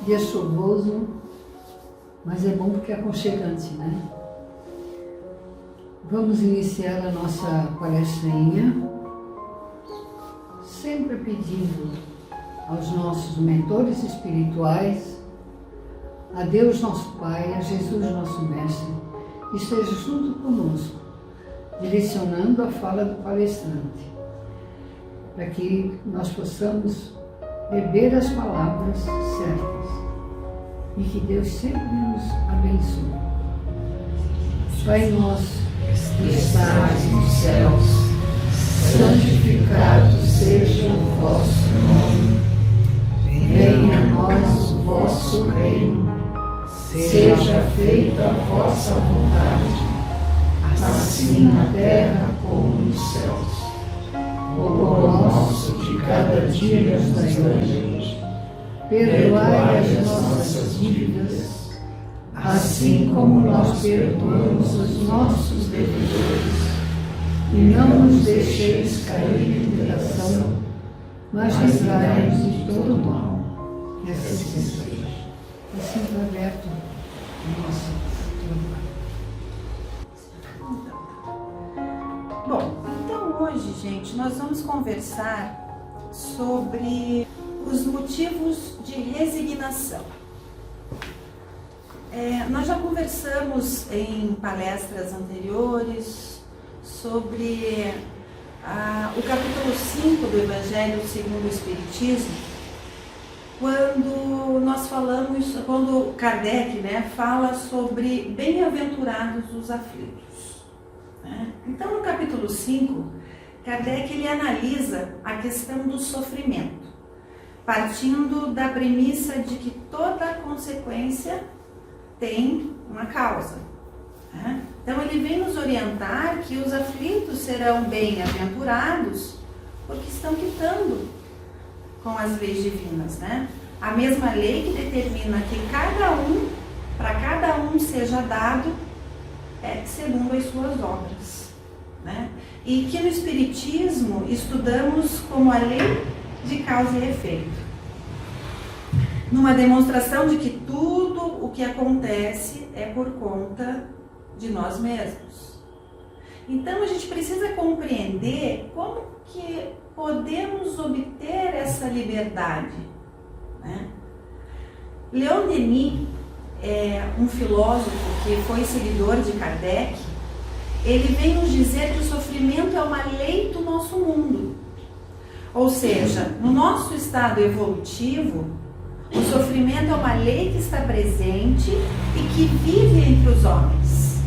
dia chuvoso, mas é bom porque é aconchegante, né? Vamos iniciar a nossa palestrinha, sempre pedindo aos nossos mentores espirituais, a Deus nosso Pai, a Jesus nosso Mestre, que esteja junto conosco, direcionando a fala do palestrante, para que nós possamos beber as palavras certas e que Deus sempre nos abençoe. Pai nosso, que estás nos céus, santificado seja o vosso nome. Venha a nós o vosso reino. Seja feita a vossa vontade, assim na terra como nos céus. O pão nosso de cada dia nos dai hoje. Perdoai as nossas dívidas, assim como nós perdoamos os nossos devedores. E não nos deixeis cair em tentação, mas livrai-nos de todo mal. E assim seja. Assim está aberto o nosso trabalho. Bom, então hoje, gente, nós vamos conversar sobre os motivos de resignação. Nós já conversamos em palestras anteriores sobre o capítulo 5 do Evangelho segundo o Espiritismo, quando Kardec, fala sobre bem-aventurados os aflitos. Então, no capítulo 5, Kardec ele analisa a questão do sofrimento, partindo da premissa de que toda consequência tem uma causa. Então, ele vem nos orientar que os aflitos serão bem-aventurados porque estão quitando com as leis divinas, A mesma lei que determina que para cada um seja dado segundo as suas obras, E que no Espiritismo estudamos como a lei de causa e efeito, numa demonstração de que tudo o que acontece é por conta de nós mesmos. Então a gente precisa compreender como que podemos obter essa liberdade. Leon Denis é um filósofo que foi seguidor de Kardec. Ele vem nos dizer que o sofrimento é uma lei do nosso mundo. Ou seja, no nosso estado evolutivo, o sofrimento é uma lei que está presente e que vive entre os homens.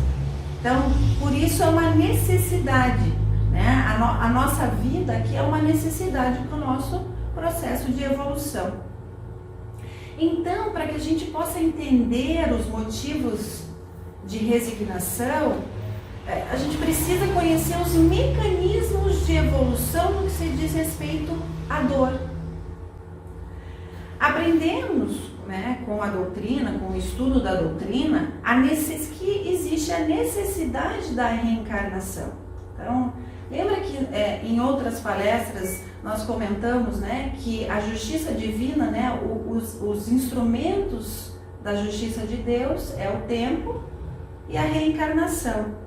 Então, por isso é uma necessidade, A nossa vida aqui é uma necessidade para o nosso processo de evolução. Então, para que a gente possa entender os motivos de resignação, a gente precisa conhecer os mecanismos de evolução no que se diz respeito à dor. Aprendemos, com a doutrina, com o estudo da doutrina, que existe a necessidade da reencarnação. Então, lembra que em outras palestras nós comentamos, que a justiça divina, os instrumentos da justiça de Deus é o tempo e a reencarnação.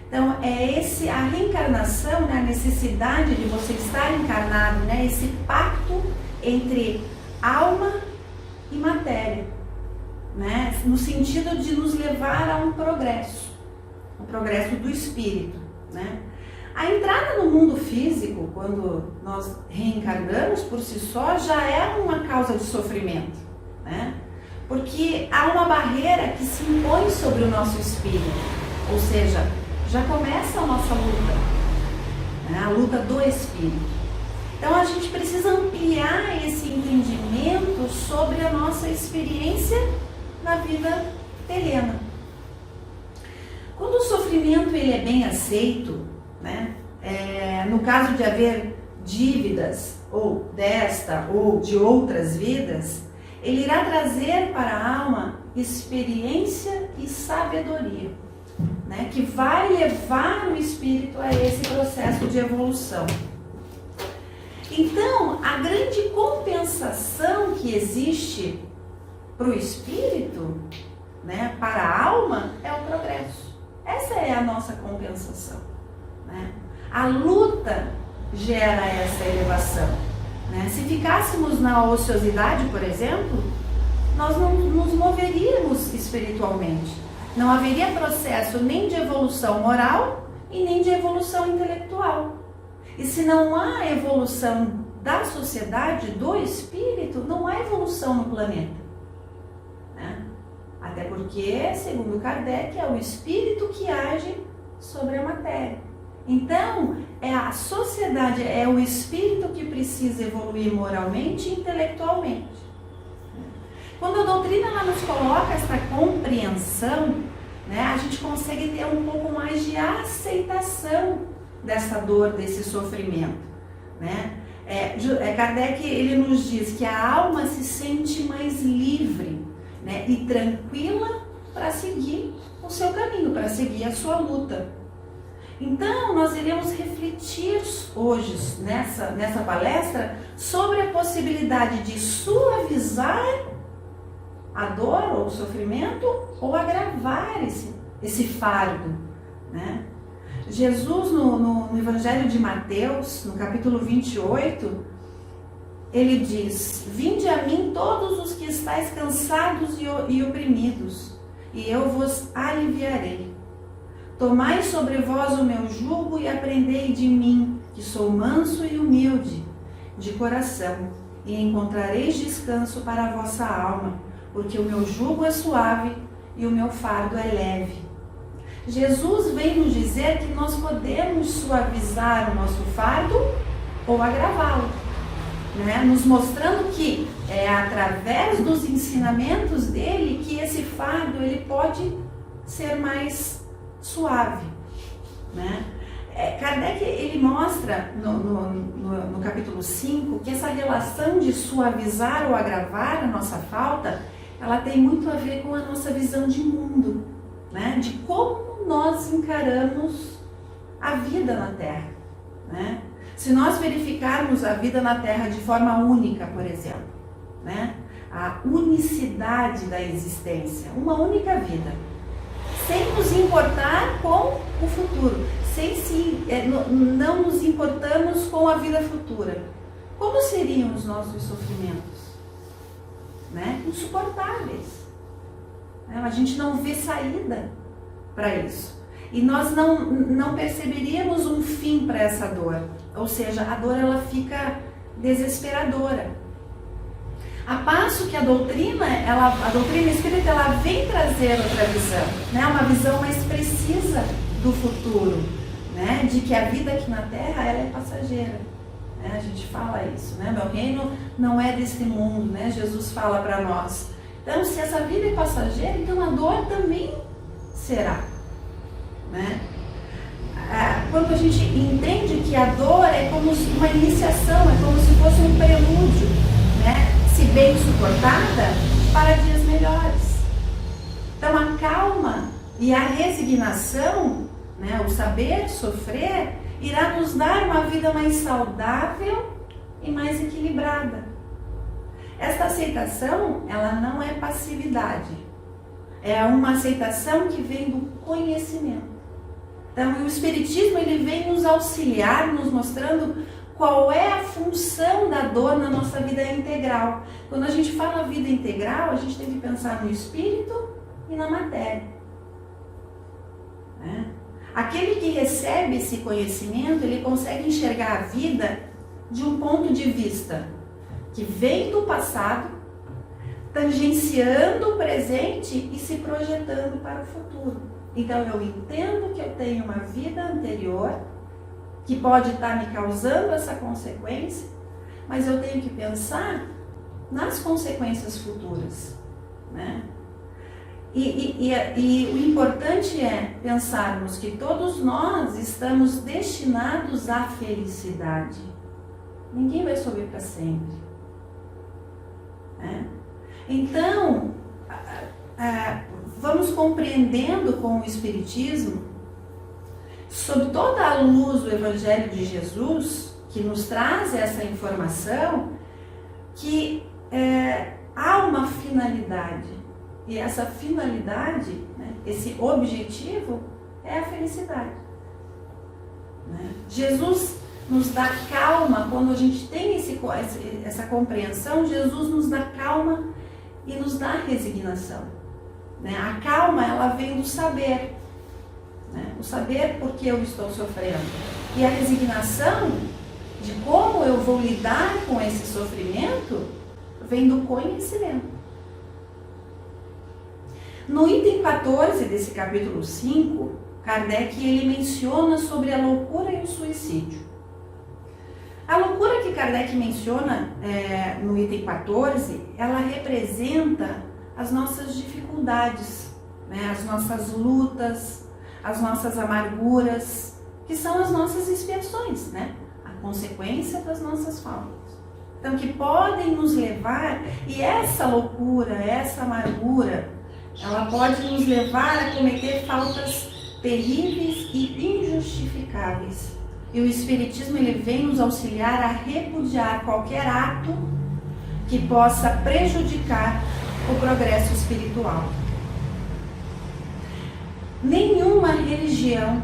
Então, a reencarnação, a necessidade de você estar encarnado, esse pacto entre alma e matéria, no sentido de nos levar a um progresso, o progresso do espírito, A entrada no mundo físico, quando nós reencarnamos por si só, já é uma causa de sofrimento, Porque há uma barreira que se impõe sobre o nosso espírito, ou seja, já começa a nossa luta, a luta do espírito. Então a gente precisa ampliar esse entendimento sobre a nossa experiência na vida terrena. Quando o sofrimento ele é bem aceito, no caso de haver dívidas, ou desta ou de outras vidas, ele irá trazer para a alma experiência e sabedoria, que vai levar o espírito a esse processo de evolução. Então, a grande compensação que existe para o espírito, né, para a alma, é o progresso. Essa é a nossa compensação, né? A luta gera essa elevação, né? Se ficássemos na ociosidade, por exemplo, nós não nos moveríamos espiritualmente. Não haveria processo nem de evolução moral e nem de evolução intelectual. E se não há evolução da sociedade, do espírito, não há evolução no planeta, né? Até porque, segundo Kardec, é o espírito que age sobre a matéria. Então, é a sociedade, é o espírito que precisa evoluir moralmente e intelectualmente. Quando a doutrina ela nos coloca essa compreensão, né, a gente consegue ter um pouco mais de aceitação dessa dor, desse sofrimento, né? Kardec ele nos diz que a alma se sente mais livre, né, e tranquila para seguir o seu caminho, para seguir a sua luta. Então, nós iremos refletir hoje, nessa palestra, sobre a possibilidade de suavizar a dor ou o sofrimento ou agravar esse fardo, né? Jesus, no Evangelho de Mateus, no capítulo 28, ele diz: vinde a mim todos os que estáis cansados e oprimidos, e eu vos aliviarei. Tomai sobre vós o meu jugo e aprendei de mim, que sou manso e humilde de coração, e encontrareis descanso para a vossa alma, porque o meu jugo é suave e o meu fardo é leve. Jesus vem nos dizer que nós podemos suavizar o nosso fardo ou agravá-lo, né? Nos mostrando que é através dos ensinamentos dele que esse fardo ele pode ser mais suave, né? Kardec ele mostra no capítulo 5 que essa relação de suavizar ou agravar a nossa falta, ela tem muito a ver com a nossa visão de mundo, né? De como nós encaramos a vida na Terra, né? Se nós verificarmos a vida na Terra de forma única, por exemplo, né? A unicidade da existência, uma única vida, sem nos importar com o futuro, não nos importamos com a vida futura, como seriam os nossos sofrimentos, né? Insuportáveis, né? A gente não vê saída para isso. E nós não perceberíamos um fim para essa dor. Ou seja, a dor ela fica desesperadora. A passo que a doutrina espírita, ela vem trazer outra visão, né? Uma visão mais precisa do futuro, né? De que a vida aqui na Terra ela é passageira, né? A gente fala isso, né? Meu reino não é deste mundo, né? Jesus fala para nós. Então, se essa vida é passageira, então a dor também será, né? Quando a gente entende que a dor é como uma iniciação, é como se fosse um prelúdio, né? Se bem suportada, para dias melhores. Então a calma e a resignação, né? O saber sofrer, irá nos dar uma vida mais saudável e mais equilibrada. Esta aceitação, ela não é passividade. É uma aceitação que vem do conhecimento. Então, o Espiritismo ele vem nos auxiliar, nos mostrando qual é a função da dor na nossa vida integral. Quando a gente fala vida integral, a gente tem que pensar no espírito e na matéria, né? Aquele que recebe esse conhecimento, ele consegue enxergar a vida de um ponto de vista que vem do passado, tangenciando o presente e se projetando para o futuro. Então eu entendo que eu tenho uma vida anterior que pode estar me causando essa consequência, mas eu tenho que pensar nas consequências futuras, né? E o importante é pensarmos que todos nós estamos destinados à felicidade. Ninguém vai sorrir para sempre, né? Então, vamos compreendendo com o Espiritismo, sob toda a luz do Evangelho de Jesus, que nos traz essa informação, que há uma finalidade. E essa finalidade, né, esse objetivo, é a felicidade. Né? Jesus nos dá calma quando a gente tem essa compreensão. Jesus nos dá calma e nos dá resignação. Né? A calma, ela vem do saber. Né? O saber por que eu estou sofrendo. E a resignação de como eu vou lidar com esse sofrimento vem do conhecimento. No item 14 desse capítulo 5, Kardec ele menciona sobre a loucura e o suicídio. A loucura que Kardec menciona no item 14, ela representa as nossas dificuldades, né? As nossas lutas, as nossas amarguras, que são as nossas expiações, né? A consequência das nossas faltas. Então, que podem nos levar, e essa loucura, essa amargura, ela pode nos levar a cometer faltas terríveis e injustificáveis. E o Espiritismo ele vem nos auxiliar a repudiar qualquer ato que possa prejudicar o progresso espiritual. Nenhuma religião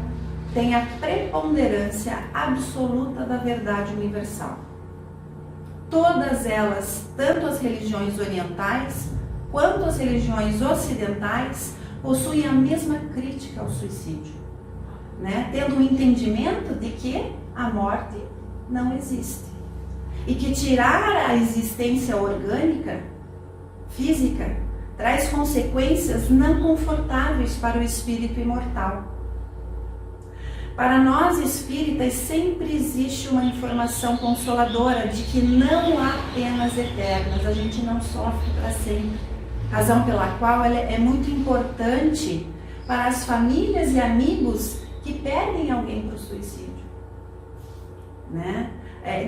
tem a preponderância absoluta da verdade universal. Todas elas, tanto as religiões orientais quanto as religiões ocidentais, possuem a mesma crítica ao suicídio, né? Tendo o entendimento de que a morte não existe e que tirar a existência orgânica, física, traz consequências não confortáveis para o espírito imortal. Para nós espíritas sempre existe uma informação consoladora de que não há penas eternas, a gente não sofre para sempre. Razão pela qual ela é muito importante para as famílias e amigos que perdem alguém para o suicídio. Né?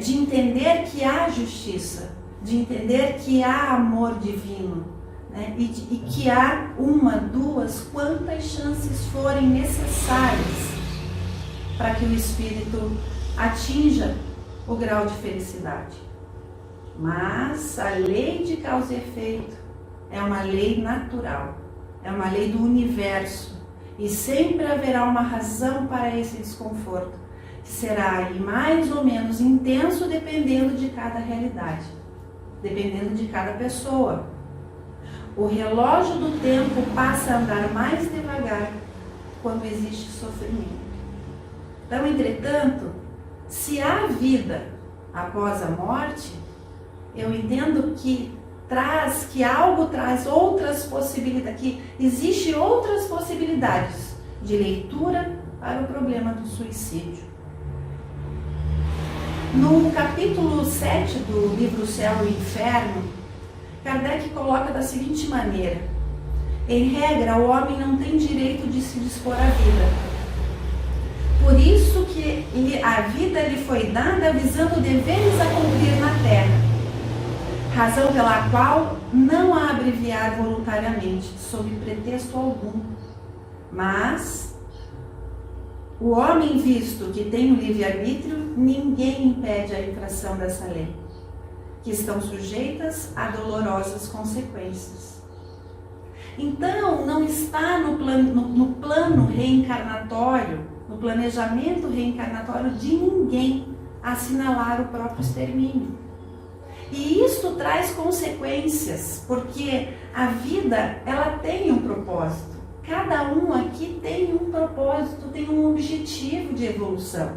De entender que há justiça, de entender que há amor divino, né? e que há uma, duas, quantas chances forem necessárias para que o espírito atinja o grau de felicidade. Mas a lei de causa e efeito é uma lei natural, é uma lei do universo, e sempre haverá uma razão para esse desconforto, que será aí mais ou menos intenso dependendo de cada realidade, dependendo de cada pessoa. O relógio do tempo passa a andar mais devagar quando existe sofrimento. Então, entretanto, se há vida após a morte, eu entendo que algo traz outras possibilidades, que existe outras possibilidades de leitura para o problema do suicídio. No capítulo 7 do livro Céu e Inferno, Kardec coloca da seguinte maneira: em regra, o homem não tem direito de se dispor à vida. Por isso que a vida lhe foi dada visando deveres a cumprir na terra. Razão pela qual não a abreviar voluntariamente, sob pretexto algum. Mas o homem, visto que tem o livre-arbítrio, ninguém impede a infração dessa lei, que estão sujeitas a dolorosas consequências. Então, não está no plano reencarnatório, no planejamento reencarnatório de ninguém assinalar o próprio extermínio. E isto traz consequências, porque a vida, ela tem um propósito. Cada um aqui tem um propósito, tem um objetivo de evolução.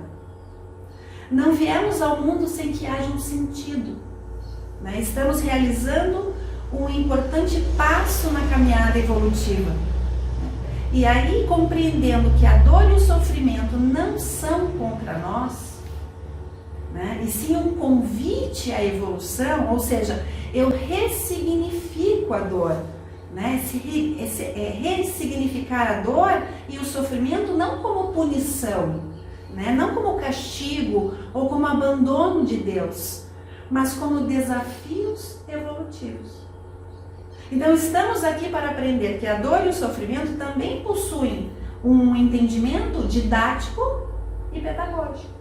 Não viemos ao mundo sem que haja um sentido, né? Estamos realizando um importante passo na caminhada evolutiva. E aí, compreendendo que a dor e o sofrimento não são contra nós, né? E sim um convite à evolução, ou seja, eu ressignifico a dor, né? Ressignificar a dor e o sofrimento não como punição, né? Não como castigo ou como abandono de Deus, mas como desafios evolutivos. Então estamos aqui para aprender que a dor e o sofrimento também possuem um entendimento didático e pedagógico,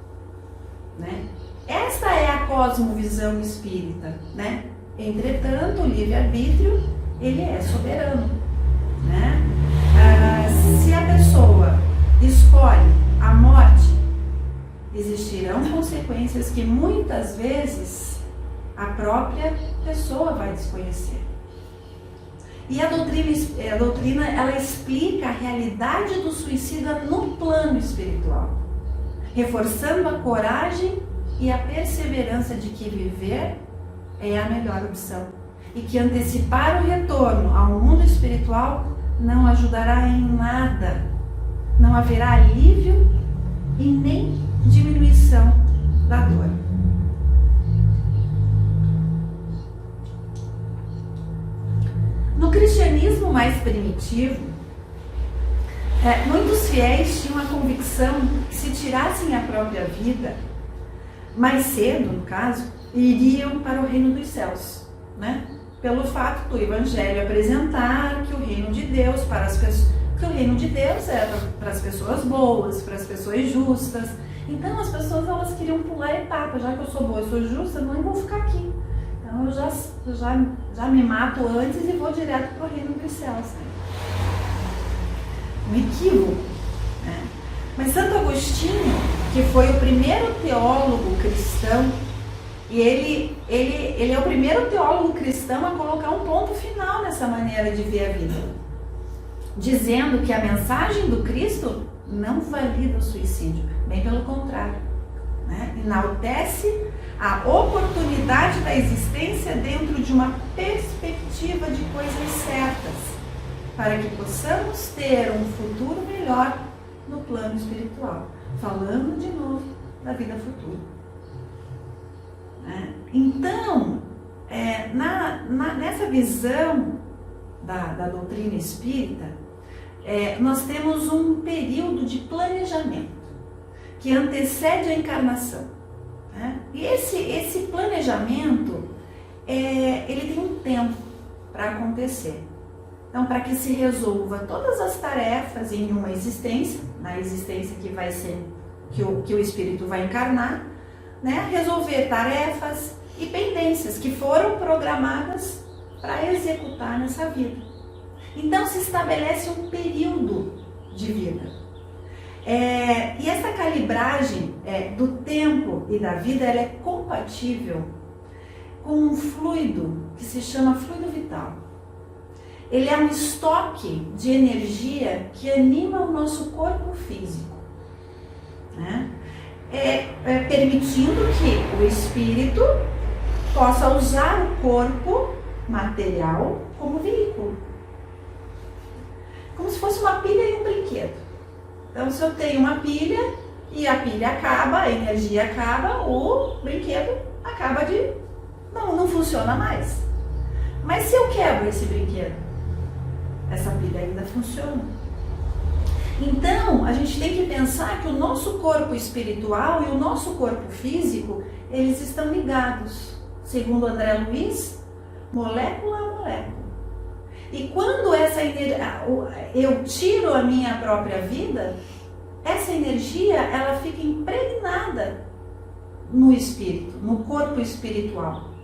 né? Esta é a cosmovisão espírita, né? Entretanto, o livre-arbítrio, ele é soberano, né? Se a pessoa escolhe a morte, existirão consequências que muitas vezes a própria pessoa vai desconhecer. E a doutrina ela explica a realidade do suicida no plano espiritual, reforçando a coragem e a perseverança de que viver é a melhor opção e que antecipar o retorno ao mundo espiritual não ajudará em nada, não haverá alívio e nem diminuição da dor. No cristianismo mais primitivo, muitos fiéis tinham a convicção que se tirassem a própria vida, mais cedo, no caso, iriam para o reino dos céus, né? Pelo fato do Evangelho apresentar que o reino de Deus que o reino de Deus é para as pessoas boas, para as pessoas justas. Então as pessoas elas queriam pular a etapa, já que eu sou boa e sou justa, não vou ficar aqui. Então eu já me mato antes e vou direto para o reino dos céus. Um equívoco, né? Mas Santo Agostinho, que foi o primeiro teólogo cristão, e ele é o primeiro teólogo cristão a colocar um ponto final nessa maneira de ver a vida, dizendo que a mensagem do Cristo não valida o suicídio, bem pelo contrário, né? Enaltece a oportunidade da existência dentro de uma perspectiva de coisas certas, para que possamos ter um futuro melhor no plano espiritual, falando de novo da vida futura. Então, nessa visão da doutrina espírita, nós temos um período de planejamento que antecede a encarnação, né? E esse planejamento, ele tem um tempo para acontecer. Então, para que se resolva todas as tarefas em uma existência, na existência que vai ser, que o espírito vai encarnar, né? Resolver tarefas e pendências que foram programadas para executar nessa vida. Então se estabelece um período de vida. E essa calibragem do tempo e da vida, ela é compatível com um fluido que se chama fluido vital. Ele é um estoque de energia que anima o nosso corpo físico, né? Permitindo que o espírito possa usar o corpo material como veículo. Como se fosse uma pilha e um brinquedo. Então, se eu tenho uma pilha e a pilha acaba, a energia acaba, o brinquedo acaba de... não funciona mais. Mas se eu quebro esse brinquedo, essa pilha ainda funciona. Então, a gente tem que pensar que o nosso corpo espiritual e o nosso corpo físico, eles estão ligados, segundo André Luiz, molécula a molécula. E quando eu tiro a minha própria vida, essa energia, ela fica impregnada no espírito, no corpo espiritual.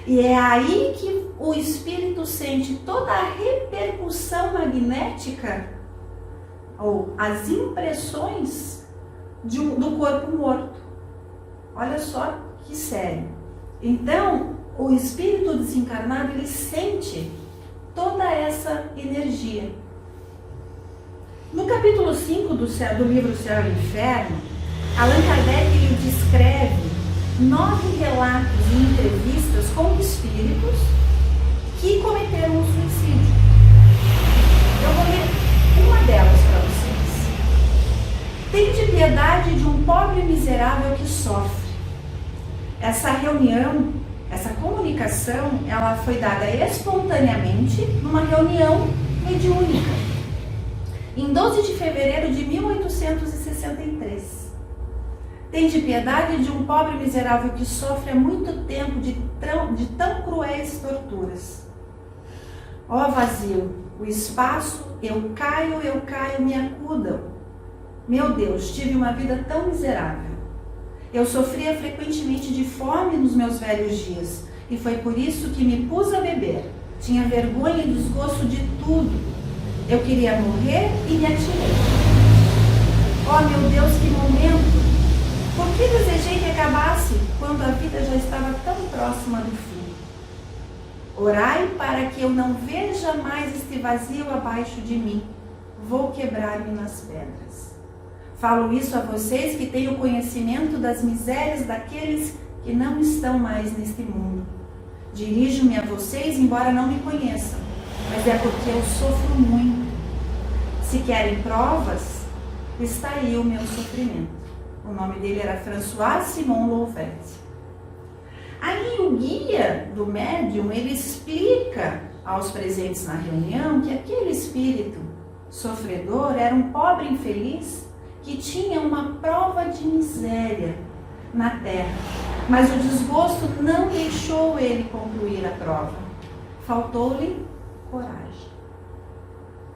E é aí que o espírito sente toda a repercussão magnética ou as impressões do corpo morto. Olha só que sério. Então, o espírito desencarnado, ele sente toda essa energia. No capítulo 5 do livro Céu e Inferno, Allan Kardec ele descreve 9 relatos e entrevistas com espíritos que cometeram um suicídio. Eu vou ler uma delas para vocês. Tende piedade de um pobre miserável que sofre. Essa reunião, essa comunicação, ela foi dada espontaneamente numa reunião mediúnica, em 12 de fevereiro de 1863. Tende piedade de um pobre miserável que sofre há muito tempo de tão cruéis torturas. Ó vazio, o espaço, eu caio, me acudam. Meu Deus, tive uma vida tão miserável. Eu sofria frequentemente de fome nos meus velhos dias e foi por isso que me pus a beber. Tinha vergonha e desgosto de tudo. Eu queria morrer e me atirei. Oh meu Deus, que momento! Por que desejei que acabasse quando a vida já estava tão próxima do fim? Orai para que eu não veja mais este vazio abaixo de mim. Vou quebrar-me nas pedras. Falo isso a vocês que têm o conhecimento das misérias daqueles que não estão mais neste mundo. Dirijo-me a vocês, embora não me conheçam, mas é porque eu sofro muito. Se querem provas, está aí o meu sofrimento. O nome dele era François Simon Louvet. Aí o guia do médium, ele explica aos presentes na reunião que aquele espírito sofredor era um pobre infeliz que tinha uma prova de miséria na terra, mas o desgosto não deixou ele concluir a prova. Faltou-lhe coragem,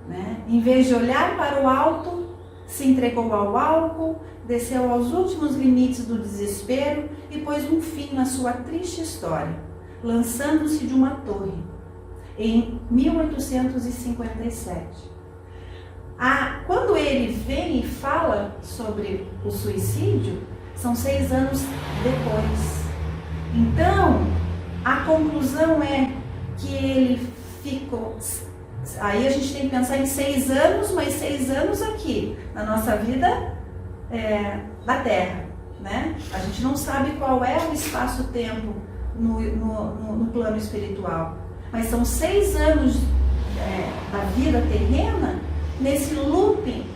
né? Em vez de olhar para o alto, se entregou ao álcool, desceu aos últimos limites do desespero e pôs um fim na sua triste história, lançando-se de uma torre, em 1857. Quando ele vem e fala sobre o suicídio, são 6 anos depois. Então, a conclusão é que ele ficou... Aí a gente tem que pensar em 6 anos, mas 6 anos aqui, na nossa vida da Terra, né? A gente não sabe qual é o espaço-tempo no plano espiritual, mas são 6 anos da vida terrena nesse looping.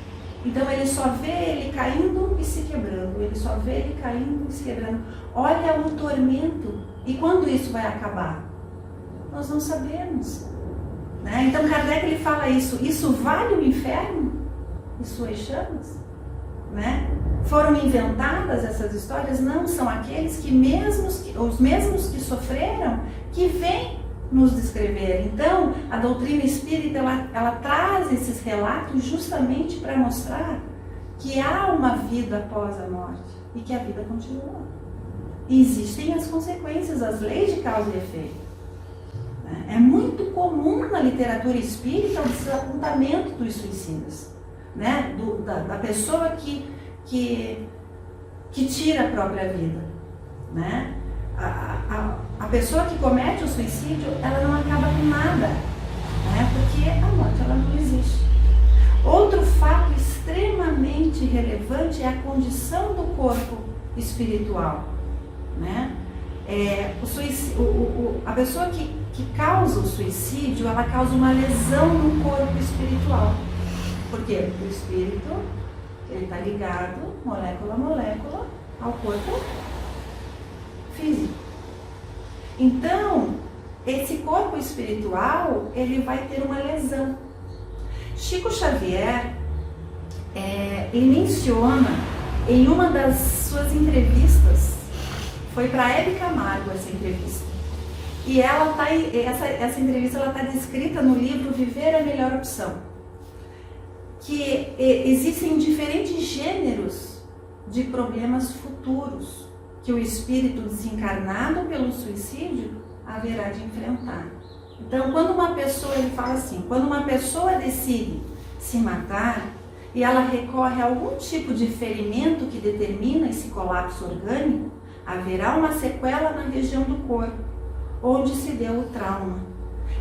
Então ele só vê ele caindo e se quebrando, ele só vê ele caindo e se quebrando. Olha o tormento. E quando isso vai acabar? Nós não sabemos, né? Então Kardec ele fala isso vale o inferno e suas chamas, né? Foram inventadas essas histórias? Não, são aqueles os mesmos que sofreram, que vêm nos descrever. Então, a doutrina espírita, ela traz esses relatos justamente para mostrar que há uma vida após a morte e que a vida continua. E existem as consequências, as leis de causa e efeito. É muito comum na literatura espírita o desapontamento dos suicidas, né? Da pessoa que tira a própria vida, né? A pessoa que comete o suicídio, ela não acaba com nada, né? Porque a morte ela não existe. Outro fato extremamente relevante é a condição do corpo espiritual, né? A pessoa que causa o suicídio, ela causa uma lesão no corpo espiritual. Por quê? Porque o espírito ele está ligado, molécula a molécula, ao corpo físico. Então, esse corpo espiritual, ele vai ter uma lesão. Chico Xavier, ele menciona em uma das suas entrevistas, foi para Hebe Camargo essa entrevista, e essa entrevista está descrita no livro Viver é a Melhor Opção, que existem diferentes gêneros de problemas futuros que o espírito desencarnado pelo suicídio haverá de enfrentar. Então, quando uma pessoa, ele fala assim, quando uma pessoa decide se matar e ela recorre a algum tipo de ferimento que determina esse colapso orgânico, haverá uma sequela na região do corpo, onde se deu o trauma.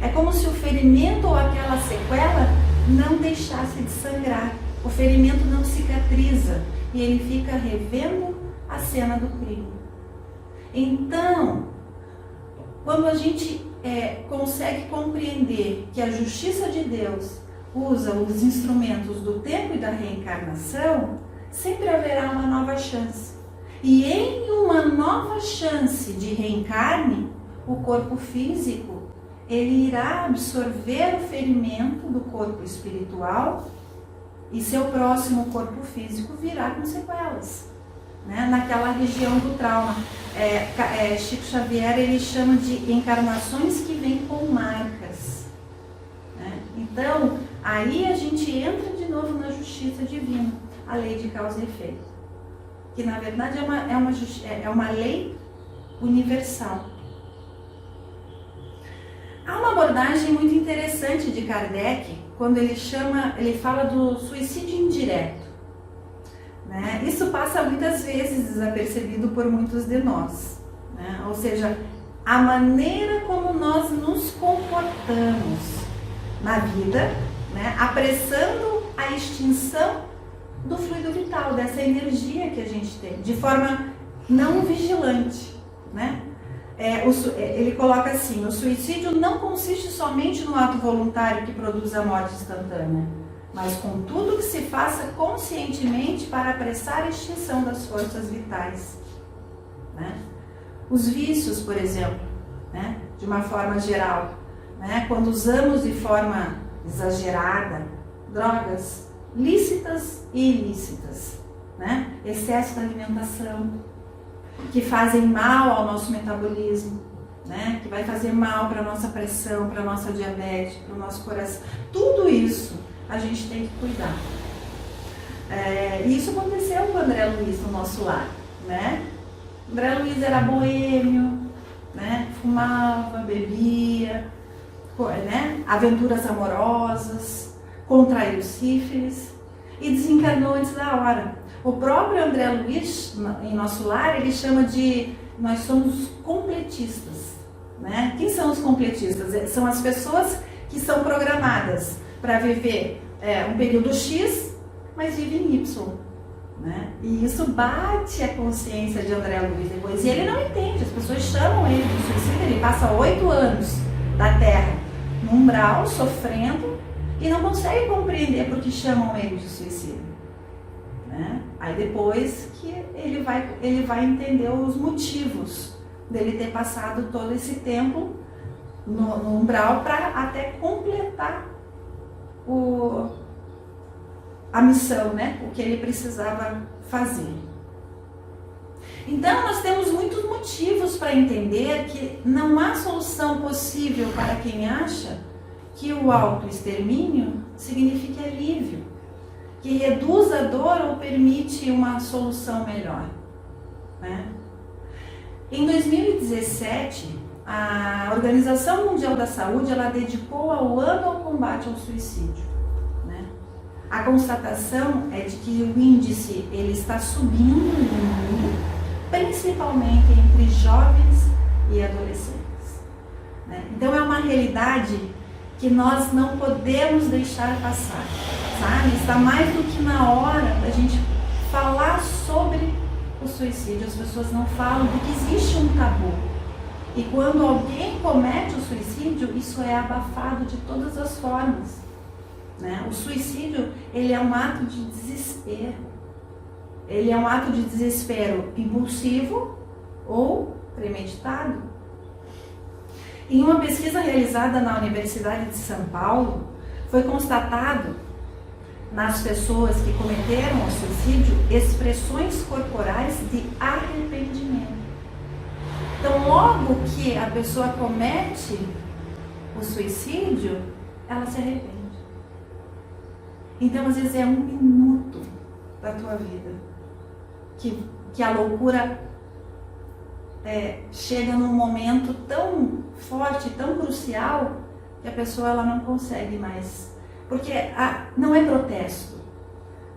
É como se o ferimento ou aquela sequela não deixasse de sangrar. O ferimento não cicatriza e ele fica revendo a cena do crime. Então, quando a gente consegue compreender que a justiça de Deus usa os instrumentos do tempo e da reencarnação, sempre haverá uma nova chance. E em uma nova chance de reencarne, o corpo físico, ele irá absorver o ferimento do corpo espiritual e seu próximo corpo físico virá com sequelas, né? Naquela região do trauma. Chico Xavier, ele chama de encarnações que vêm com marcas, né? Então, aí a gente entra de novo na justiça divina, a lei de causa e efeito, que na verdade é uma lei universal. Há uma abordagem muito interessante de Kardec, quando ele fala do suicídio indireto. Né? Isso passa muitas vezes desapercebido por muitos de nós. Né? Ou seja, a maneira como nós nos comportamos na vida, né? Apressando a extinção do fluido vital, dessa energia que a gente tem, de forma não vigilante. Né? Ele coloca assim: o suicídio não consiste somente no ato voluntário que produz a morte instantânea, mas com tudo que se faça conscientemente para apressar a extinção das forças vitais. Né? Os vícios, por exemplo, né? De uma forma geral, né? Quando usamos de forma exagerada drogas lícitas e ilícitas, né? Excesso de alimentação, que fazem mal ao nosso metabolismo, né? Que vai fazer mal para a nossa pressão, para a nossa diabetes, para o nosso coração. Tudo isso a gente tem que cuidar. E isso aconteceu com o André Luiz no nosso lar, né? O André Luiz era boêmio, né? Fumava, bebia, né? Aventuras amorosas, contraiu sífilis e desencarnou antes da hora. O próprio André Luiz, em nosso lar, ele chama de nós somos completistas. Né? Quem são os completistas? São as pessoas que são programadas para viver um período X, mas vivem Y. Né? E isso bate a consciência de André Luiz depois. E ele não entende, as pessoas chamam ele de suicida, ele passa 8 anos da Terra no umbral, sofrendo, e não consegue compreender por que chamam ele de suicida. Né? Aí depois que ele vai entender os motivos dele ter passado todo esse tempo no umbral para até completar a missão, né? O que ele precisava fazer. Então nós temos muitos motivos para entender que não há solução possível para quem acha que o autoextermínio significa alívio, que reduz a dor ou permite uma solução melhor. Né? Em 2017, a Organização Mundial da Saúde ela dedicou ao ano ao combate ao suicídio. Né? A constatação é de que o índice ele está subindo no mundo, principalmente entre jovens e adolescentes. Né? Então é uma realidade que nós não podemos deixar passar. Sabe? Está mais do que na hora da gente falar sobre o suicídio. As pessoas não falam porque existe um tabu. E quando alguém comete o suicídio, isso é abafado de todas as formas. Né? O suicídio, ele é um ato de desespero. Ele é um ato de desespero impulsivo ou premeditado. Em uma pesquisa realizada na Universidade de São Paulo, foi constatado nas pessoas que cometeram o suicídio expressões corporais de arrependimento. Então, logo que a pessoa comete o suicídio, ela se arrepende. Então, às vezes é 1 minuto da tua vida que a loucura chega num momento tão forte, tão crucial, que a pessoa ela não consegue mais. Porque não é protesto,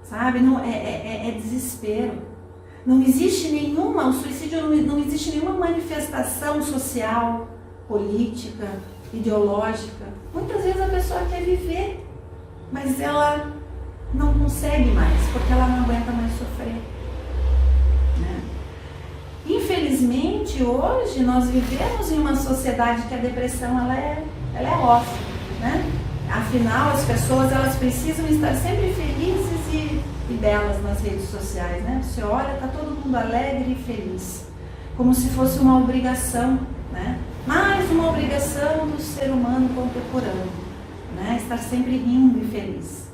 sabe? Não, é desespero. Não existe o suicídio não existe nenhuma manifestação social, política, ideológica. Muitas vezes a pessoa quer viver, mas ela não consegue mais, porque ela não aguenta mais sofrer. Né? Infelizmente, hoje nós vivemos em uma sociedade que a depressão ela é off, né? Afinal, as pessoas elas precisam estar sempre felizes e belas nas redes sociais, né? Você olha, tá todo mundo alegre e feliz, como se fosse uma obrigação, né? Mais uma obrigação do ser humano contemporâneo, né? Estar sempre rindo e feliz.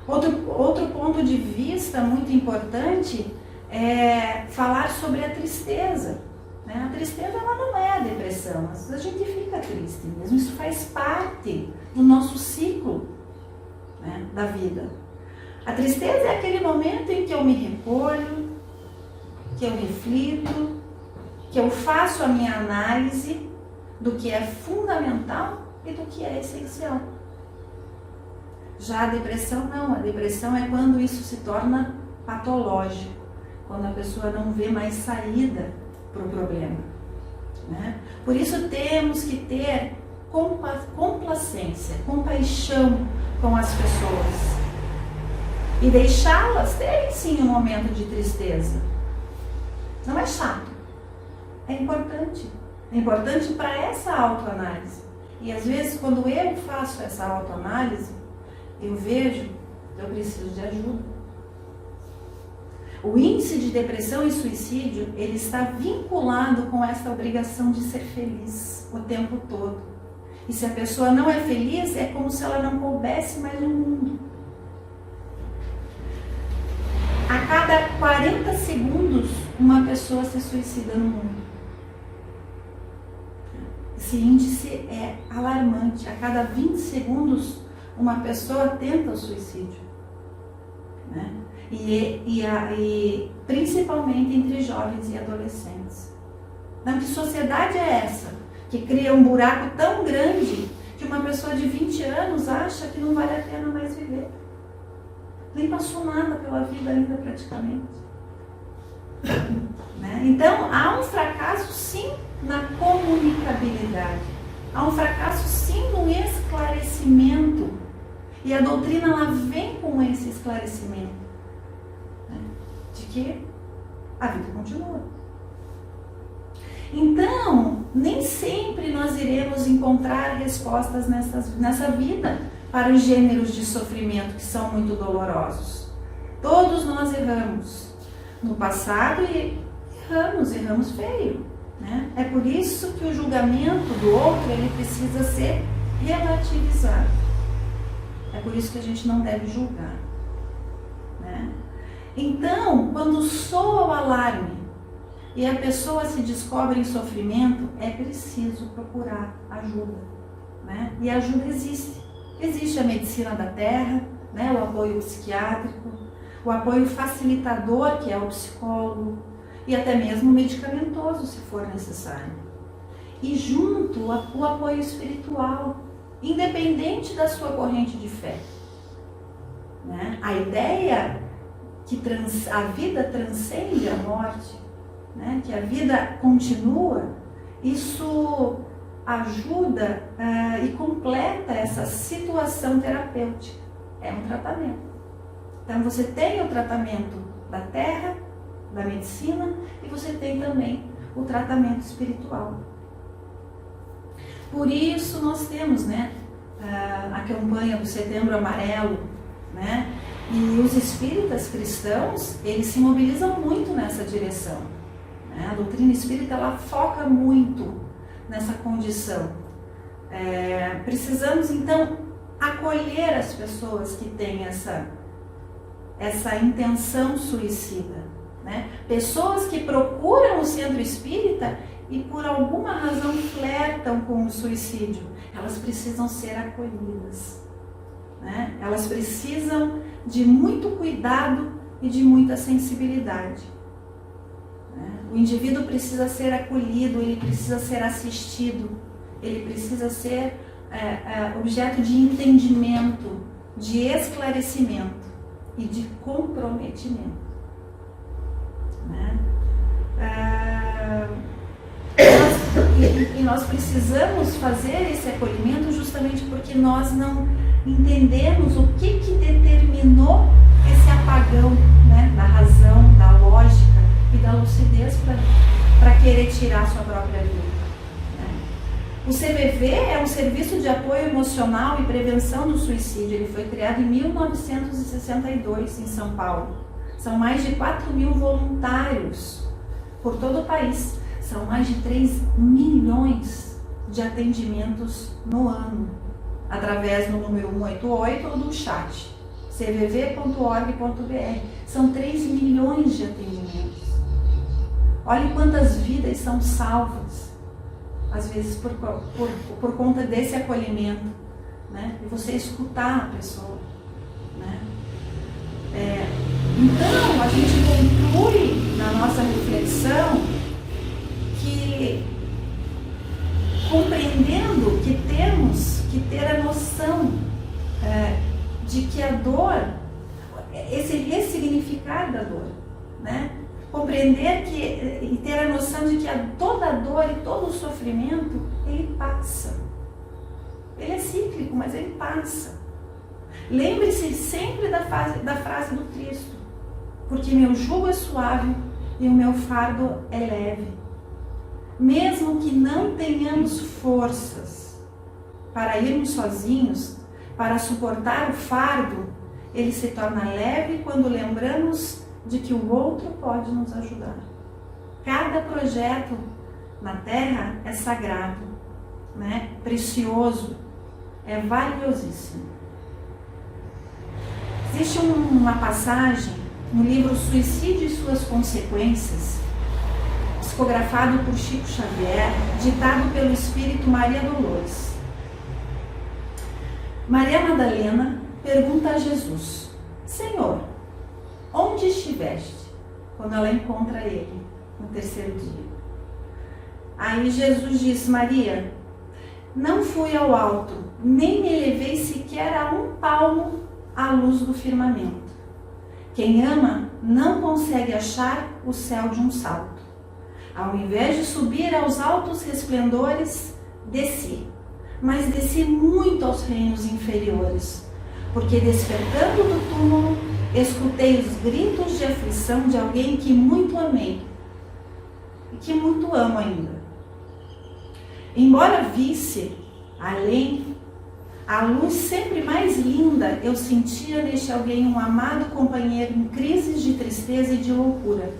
Outro ponto de vista muito importante é falar sobre a tristeza. Né? A tristeza ela não é a depressão, às vezes a gente fica triste mesmo, isso faz parte do nosso ciclo, né, da vida. A tristeza é aquele momento em que eu me recolho, que eu reflito, que eu faço a minha análise, do que é fundamental e do que é essencial. Já a depressão não, a depressão é quando isso se torna patológico, quando a pessoa não vê mais saída para o problema, né? Por isso temos que ter complacência, compaixão com as pessoas e deixá-las terem sim um momento de tristeza. Não é chato, é importante para essa autoanálise. E às vezes quando eu faço essa autoanálise, eu vejo, eu preciso de ajuda. O índice de depressão e suicídio, ele está vinculado com essa obrigação de ser feliz o tempo todo. E se a pessoa não é feliz, é como se ela não coubesse mais no mundo. A cada 40 segundos, uma pessoa se suicida no mundo. Esse índice é alarmante. A cada 20 segundos, uma pessoa tenta o suicídio, né? E principalmente entre jovens e adolescentes. Então, que sociedade é essa que cria um buraco tão grande que uma pessoa de 20 anos acha que não vale a pena mais viver? Nem passou nada pela vida ainda praticamente. Né? Então, há um fracasso sim na comunicabilidade. Há um fracasso sim no esclarecimento. E a doutrina ela vem com esse esclarecimento, né? De que a vida continua. Então, nem sempre nós iremos encontrar respostas nessa vida para os gêneros de sofrimento que são muito dolorosos. Todos nós erramos no passado e erramos feio, né? É por isso que o julgamento do outro ele precisa ser relativizado. É por isso que a gente não deve julgar, né? Então, quando soa o alarme e a pessoa se descobre em sofrimento, é preciso procurar ajuda, né? E a ajuda existe. Existe a medicina da terra, né? O apoio psiquiátrico, o apoio facilitador, que é o psicólogo, e até mesmo medicamentoso, se for necessário. E junto o apoio espiritual, independente da sua corrente de fé, né? A ideia que a vida transcende a morte, né? Que a vida continua, isso ajuda e completa essa situação terapêutica. É um tratamento. Então você tem o tratamento da terra, da medicina, e você tem também o tratamento espiritual. Por isso nós temos, né, a campanha do Setembro Amarelo, né? E os espíritas cristãos, eles se mobilizam muito nessa direção, né? A doutrina espírita, ela foca muito nessa condição. Precisamos, então, acolher as pessoas que têm essa intenção suicida, né? Pessoas que procuram o centro espírita e por alguma razão flertam com o suicídio, elas precisam ser acolhidas, né? Elas precisam de muito cuidado e de muita sensibilidade, né? O indivíduo precisa ser acolhido, ele precisa ser assistido, ele precisa ser objeto de entendimento, de esclarecimento e de comprometimento, né? E nós precisamos fazer esse acolhimento justamente porque nós não entendemos o que determinou esse apagão, né, da razão, da lógica e da lucidez para querer tirar sua própria vida, né? O CVV é um serviço de apoio emocional e prevenção do suicídio. Ele foi criado em 1962 em São Paulo. São mais de 4.000 voluntários por todo o país. São mais de 3 milhões de atendimentos no ano, através do número 188 ou do chat, cvv.org.br. São 3 milhões de atendimentos. Olhe quantas vidas são salvas, às vezes por conta desse acolhimento, né? E você escutar a pessoa, né? Então, a gente conclui na nossa reflexão que compreendendo que temos que ter a noção de que a dor, esse ressignificar da dor, né? Compreender e ter a noção de que toda dor e todo o sofrimento, ele passa. Ele é cíclico, mas ele passa. Lembre-se sempre da frase do Cristo, porque meu jugo é suave e o meu fardo é leve. Mesmo que não tenhamos forças para irmos sozinhos, para suportar o fardo, ele se torna leve quando lembramos de que o outro pode nos ajudar. Cada projeto na Terra é sagrado, né? Precioso, é valiosíssimo. Existe uma passagem no livro Suicídio e Suas Consequências, psicografado por Chico Xavier, ditado pelo Espírito Maria Dolores. Maria Madalena pergunta a Jesus: Senhor, onde estiveste? Quando ela encontra ele no terceiro dia. Aí Jesus diz: Maria, não fui ao alto, nem me elevei sequer a um palmo à luz do firmamento. Quem ama não consegue achar o céu de um salto. Ao invés de subir aos altos resplendores, desci, mas desci muito aos reinos inferiores, porque despertando do túmulo, escutei os gritos de aflição de alguém que muito amei e que muito amo ainda. Embora visse além a luz sempre mais linda, eu sentia neste alguém um amado companheiro em crises de tristeza e de loucura.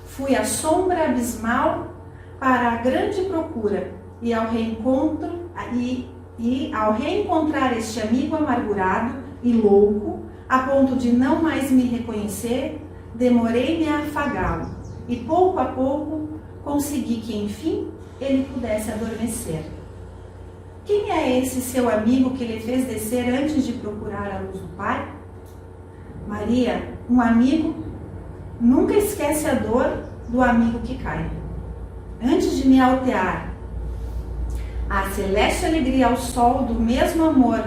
Fui à sombra abismal para a grande procura, e ao reencontrar este amigo amargurado e louco, a ponto de não mais me reconhecer, demorei-me a afagá-lo, e pouco a pouco consegui que, enfim, ele pudesse adormecer. Quem é esse seu amigo que lhe fez descer antes de procurar a luz do Pai? Maria, um amigo nunca esquece a dor do amigo que cai. Antes de me altear a celeste alegria ao sol do mesmo amor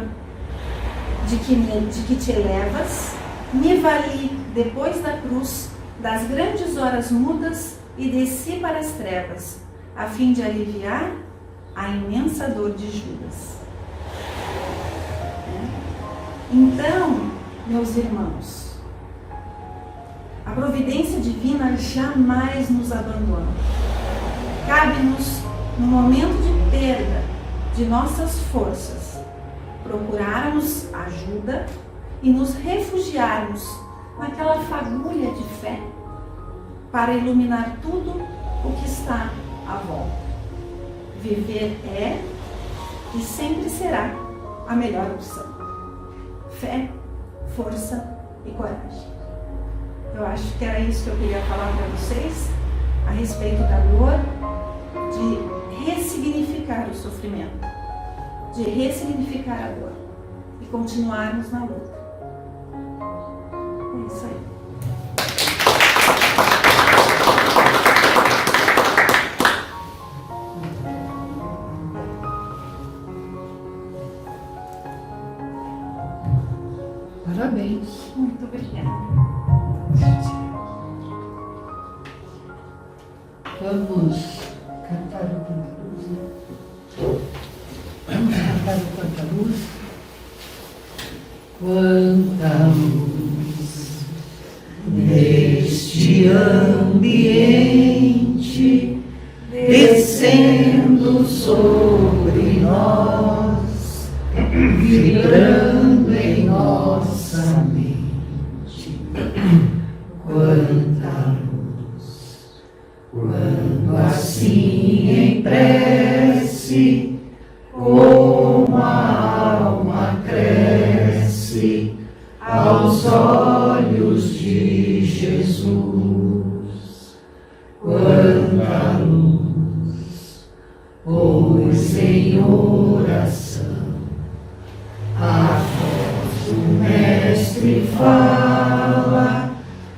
de que te elevas, me vali depois da cruz das grandes horas mudas e desci para as trevas, a fim de aliviar a imensa dor de Judas. Então, meus irmãos, a providência divina jamais nos abandona. Cabe-nos, no momento de perda de nossas forças, procurarmos ajuda e nos refugiarmos naquela fagulha de fé para iluminar tudo o que está à volta. Viver é e sempre será a melhor opção. Fé, força e coragem. Eu acho que era isso que eu queria falar para vocês a respeito da dor, de ressignificar o sofrimento, de ressignificar a dor e continuarmos na luta. É isso aí. Parabéns. Muito obrigada. Vamos cantar o Quanta Luz, né? Vamos cantar o Quanta Luz. Quanta luz neste ambiente, descendo sobre nós, vibrando em nossa mente. Quanta luz, quando assim em prece, como a alma cresce aos olhos de Jesus. Quanta luz, pois em oração a voz do Mestre fala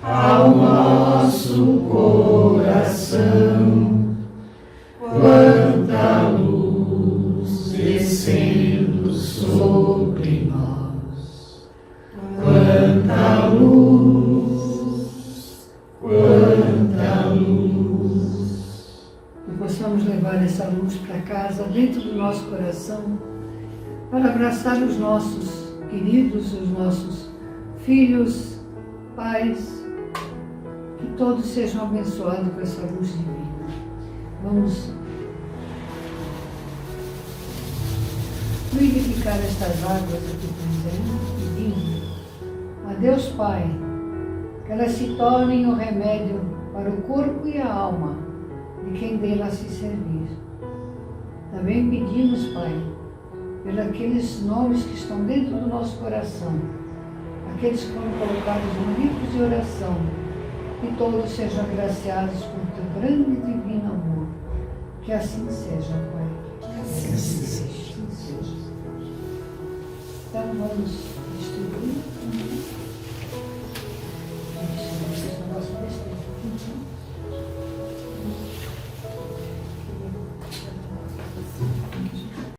ao nosso coração. Quanta luz Quanta luz, quanta luz. Que possamos levar essa luz para casa, dentro do nosso coração, para abraçar os nossos queridos, os nossos filhos, pais, que todos sejam abençoados com essa luz divina. Vamos fluidificar estas águas aqui presentes, pedindo a Deus Pai que elas se tornem o remédio para o corpo e a alma de quem delas se servir. Também pedimos, Pai, pelos aqueles nomes que estão dentro do nosso coração, aqueles que foram colocados no livro de oração, que todos sejam agraciados por teu grande e divino amor. Que assim seja, Pai. Assim seja. Então vamos distribuir. Isso, nosso destino.